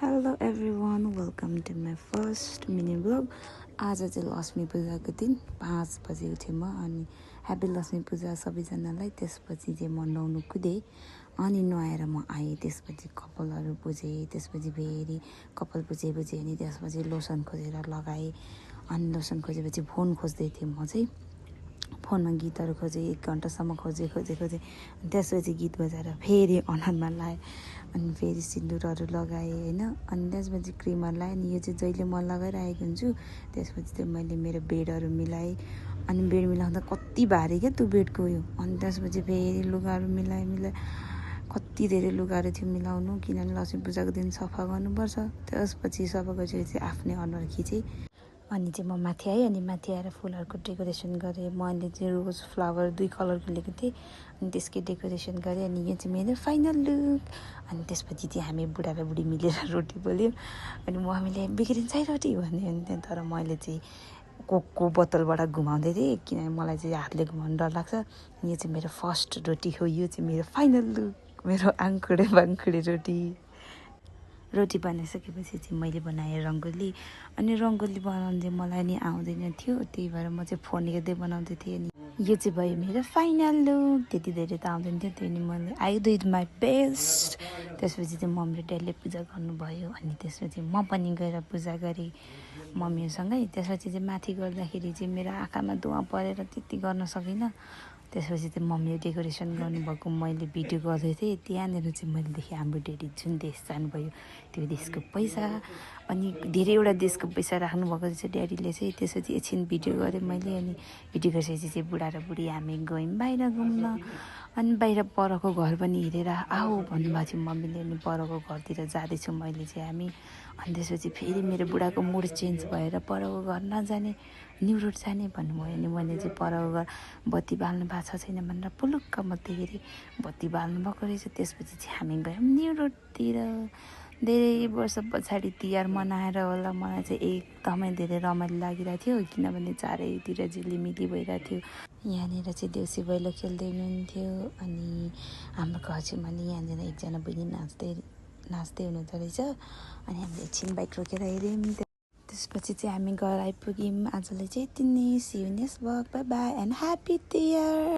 Hello everyone welcome to my first mini blog. आज चाहिँ लक्ष्मी पूजाको दिन 5 बजे उठेँ म अनि ह्याप्पी लक्ष्मी पूजा सबैजनालाई। त्यसपछि चाहिँ म नुहाउनु कुदेँ अनि नुहाएर म आएँ। त्यसपछि कपालहरू पुजेँ, त्यसपछि फेरि कपाल पुजेपछि अनि त्यसपछि लोसन खोजेर लगाएँ। अनि लोसन खोजेपछि फोन खोज्दै थिएँ म चाहिँ। फोनमा गीतहरू खोजेँ, 1 घन्टासम्म खोजेँ। त्यसपछि गीत बजाएर फेरि अनुहारमा लगाएँ अनि फेरि सिन्दुरहरू लगाएँ होइन। अनि त्यसपछि क्रिमहरू लगाएँ। अनि यो चाहिँ जहिले म लगाइरहेको हुन्छु। त्यसपछि चाहिँ मैले मेरो बेडहरू मिलाएँ अनि बेड मिलाउँदा कति भारी क्या त्यो बेडको उयो। अनि त्यसपछि फेरि लुगाहरू मिलाएँ कति धेरै लुगाहरू थियो मिलाउनु, किनभने लक्ष्मी पूजाको दिन सफा गर्नुपर्छ। त्यसपछि सफा गरेपछि आफ्नै अनुहार खिचेँ अनि चाहिँ म माथि आएँ। अनि माथि आएर फुलहरूको डेकोरेसन गरेँ। मैले चाहिँ रोज फ्लावर 2 कलरको लिएको थिएँ अनि त्यसकै डेकोरेसन गरेँ। अनि यो चाहिँ मेरो फाइनल लुक। अनि त्यसपछि चाहिँ हामी बुढा र बुढी मिलेर रोटी पोल्यौँ अनि हामीले बिग्रिन्छ है रोटी भन्यो भने तर मैले चाहिँ कोकको बोतलबाट घुमाउँदै थिएँ किनभने मलाई चाहिँ हातले घुमाउनु डर लाग्छ। यो चाहिँ मेरो फर्स्ट रोटी हो। यो चाहिँ मेरो फाइनल लुक, मेरो आङखुडे बाङखुडे रोटी बनाइसकेपछि चाहिँ मैले बनाएँ रङ्गोली। अनि रङ्गोली बनाउनु चाहिँ मलाई नि आउँदैन थियो, त्यही भएर म चाहिँ फोन हेर्दै बनाउँदै थिएँ। अनि यो चाहिँ भयो मेरो फाइनल लुक। त्यति धेरै त आउँदैन थियो, त्यही नि मैले आई डिड माई बेस्ट। त्यसपछि चाहिँ मम्मी र ड्याडीले पूजा गर्नुभयो अनि त्यसपछि म पनि गएर पूजा गरेँ मम्मीसँगै। त्यसपछि चाहिँ माथि गर्दाखेरि चाहिँ मेरो आँखामा धुवा परेर त्यति गर्न सकिनँ। त्यसपछि चाहिँ मम्मीले डेकोरेसन गर्नुभएको मैले भिडियो गर्दै थिएँ। त्यहाँनिर चाहिँ मैले देखेँ हाम्रो ड्याडी जुन देश जानुभयो त्यो देशको पैसा अनि धेरैवटा देशको पैसा राख्नुभएको रहेछ ड्याडीले चाहिँ। त्यसपछि एकछिन भिडियो गरेँ मैले अनि भिडियो गरेपछि चाहिँ बुढा र बुढी हामी गयौँ बाहिर घुम्न। अनि बाहिर परको घर पनि हेरेर आऊ भन्नुभएको थियो मम्मीले। अनि परको घरतिर जाँदैछौँ मैले चाहिँ हामी। अनि त्यसपछि फेरि मेरो बुढाको मुड चेन्ज भएर परको घर नजाने, न्यु रोड जाने भन्नुभयो। अनि मैले चाहिँ परको घर बत्ती बाल्नु भएको छ छैन भनेर पुलुक्क मात्रै हेरेँ, बत्ती बाल्नु भएको रहेछ। त्यसपछि चाहिँ हामी गयौँ न्यु रोडतिर। धेरै वर्ष पछाडि तिहार मनाएर होला मलाई चाहिँ एकदमै धेरै रमाइलो लागिरहेको थियो किनभने चारैतिर झिलिमिली भइरहेको थियो। यहाँनिर चाहिँ देउसी भैलो खेल्दै हुनुहुन्थ्यो अनि हाम्रो घर छेउमा नि यहाँनिर एकजना बहिनी नाच्दै हुनुहुँदो रहेछ। अनि हामीले एकछिन बाइक रोकेर हेऱ्यौँ। त्यसपछि चाहिँ हामी घर आइपुग्यौँ। आजलाई चाहिँ यति नै। See you next vlog, bye bye and happy Tihar.